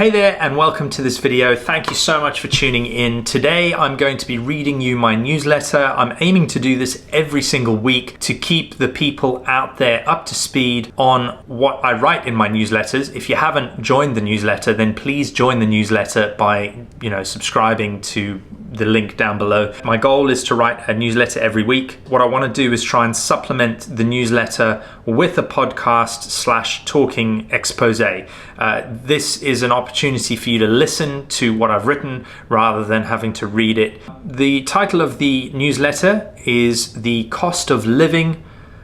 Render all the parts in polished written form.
Hey there and welcome to this video. Thank you so much for tuning in. Today I'm going to be reading you my newsletter. I'm aiming to do this every single week to keep the people out there up to speed on what I write in my newsletters. If you haven't joined the newsletter, then please join the newsletter by, subscribing to the link down below. My goal is to write a newsletter every week. What I want to do is try and supplement the newsletter with a podcast / talking expose. This is an opportunity for you to listen to what I've written rather than having to read it. The title of the newsletter is The Cost of Living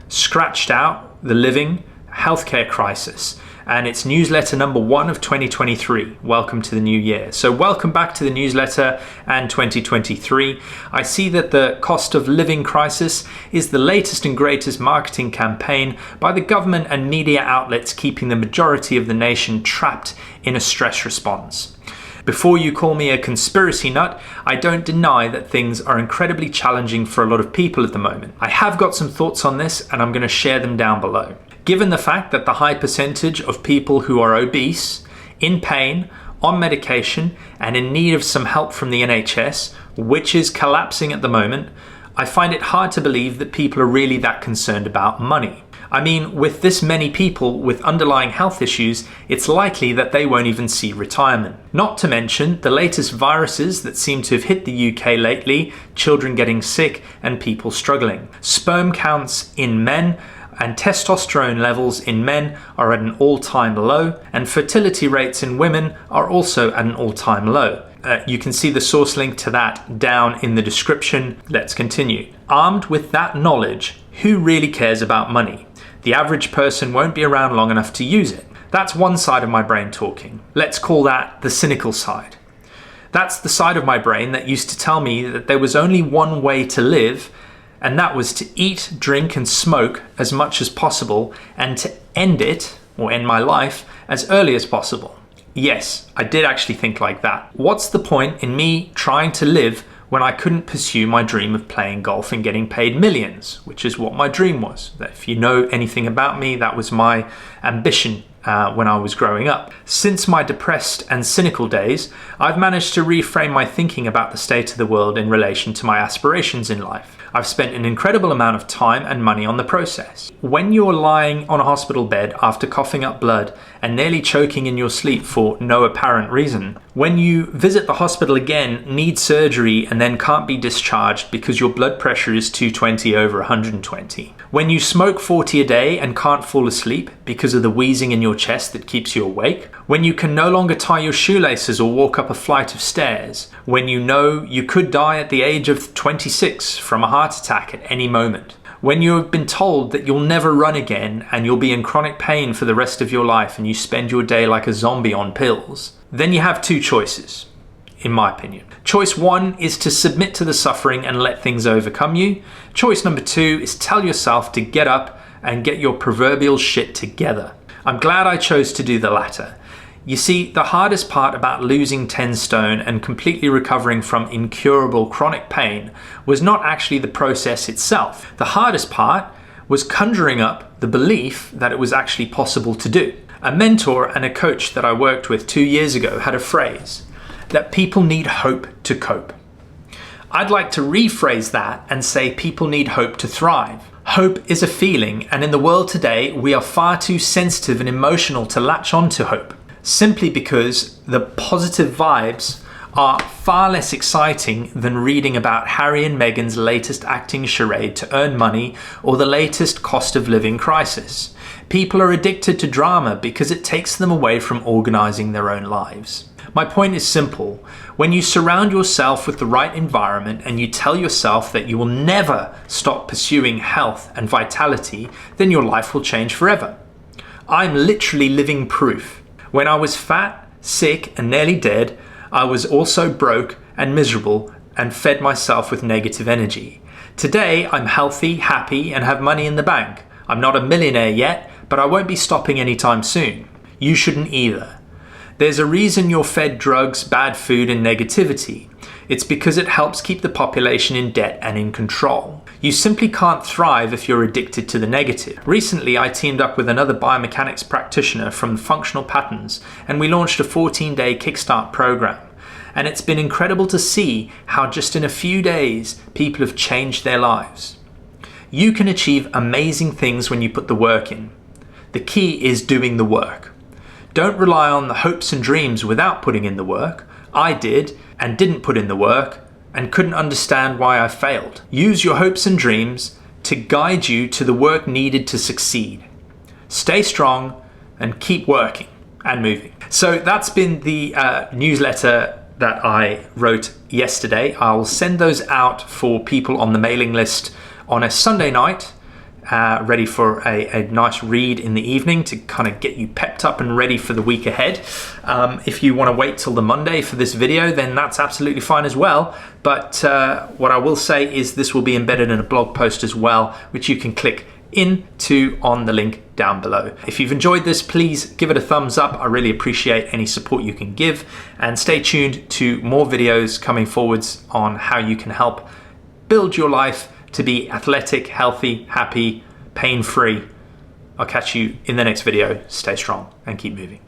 Scratched Out, the Living Healthcare Crisis. And it's newsletter number 1 of 2023. Welcome to the new year. So welcome back to the newsletter and 2023. I see that the cost of living crisis is the latest and greatest marketing campaign by the government and media outlets keeping the majority of the nation trapped in a stress response. Before you call me a conspiracy nut, I don't deny that things are incredibly challenging for a lot of people at the moment. I have got some thoughts on this and I'm going to share them down below. Given the fact that the high percentage of people who are obese, in pain, on medication, and in need of some help from the NHS, which is collapsing at the moment, I find it hard to believe that people are really that concerned about money. I mean, with this many people with underlying health issues, it's likely that they won't even see retirement. Not to mention the latest viruses that seem to have hit the UK lately, children getting sick and people struggling. Sperm counts in men and testosterone levels in men are at an all-time low, and fertility rates in women are also at an all-time low. You can see the source link to that down in the description. Let's continue. Armed with that knowledge, who really cares about money? The average person won't be around long enough to use it. That's one side of my brain talking. Let's call that the cynical side. That's the side of my brain that used to tell me that there was only one way to live, and that was to eat, drink, and smoke as much as possible and to end it, or end my life, as early as possible. Yes, I did actually think like that. What's the point in me trying to live when I couldn't pursue my dream of playing golf and getting paid millions, which is what my dream was. If you know anything about me, that was my ambition when I was growing up. Since my depressed and cynical days, I've managed to reframe my thinking about the state of the world in relation to my aspirations in life. I've spent an incredible amount of time and money on the process. When you're lying on a hospital bed after coughing up blood and nearly choking in your sleep for no apparent reason, when you visit the hospital again, need surgery, and then can't be discharged because your blood pressure is 220 over 120, when you smoke 40 a day and can't fall asleep because of the wheezing in your chest that keeps you awake, when you can no longer tie your shoelaces or walk up a flight of stairs, when you know you could die at the age of 26 from a heart attack at any moment, when you have been told that you'll never run again and you'll be in chronic pain for the rest of your life and you spend your day like a zombie on pills, then you have two choices, in my opinion. Choice 1 is to submit to the suffering and let things overcome you. Choice number 2 is tell yourself to get up and get your proverbial shit together. I'm glad I chose to do the latter. You see, the hardest part about losing 10 stone and completely recovering from incurable chronic pain was not actually the process itself. The hardest part was conjuring up the belief that it was actually possible to do. A mentor and a coach that I worked with 2 years ago had a phrase, that people need hope to cope. I'd like to rephrase that and say people need hope to thrive. Hope is a feeling, and in the world today, we are far too sensitive and emotional to latch on to hope, simply because the positive vibes are far less exciting than reading about Harry and Meghan's latest acting charade to earn money or the latest cost of living crisis. People are addicted to drama because it takes them away from organizing their own lives. My point is simple. When you surround yourself with the right environment and you tell yourself that you will never stop pursuing health and vitality, then your life will change forever. I'm literally living proof. When I was fat, sick, and nearly dead, I was also broke and miserable and fed myself with negative energy. Today, I'm healthy, happy, and have money in the bank. I'm not a millionaire yet, but I won't be stopping anytime soon. You shouldn't either. There's a reason you're fed drugs, bad food, and negativity. It's because it helps keep the population in debt and in control. You simply can't thrive if you're addicted to the negative. Recently, I teamed up with another biomechanics practitioner from Functional Patterns, and we launched a 14-day Kickstart program. And it's been incredible to see how just in a few days, people have changed their lives. You can achieve amazing things when you put the work in. The key is doing the work. Don't rely on the hopes and dreams without putting in the work. I did, and didn't put in the work, and couldn't understand why I failed. Use your hopes and dreams to guide you to the work needed to succeed. Stay strong and keep working and moving. So that's been the newsletter that I wrote yesterday. I'll send those out for people on the mailing list on a Sunday night, ready for a nice read in the evening to kind of get you pepped up and ready for the week ahead. If you want to wait till the Monday for this video, then that's absolutely fine as well. But what I will say is this will be embedded in a blog post as well, which you can click into on the link down below. If you've enjoyed this, please give it a thumbs up. I really appreciate any support you can give, and stay tuned to more videos coming forwards on how you can help build your life to be athletic, healthy, happy, pain-free. I'll catch you in the next video. Stay strong and keep moving.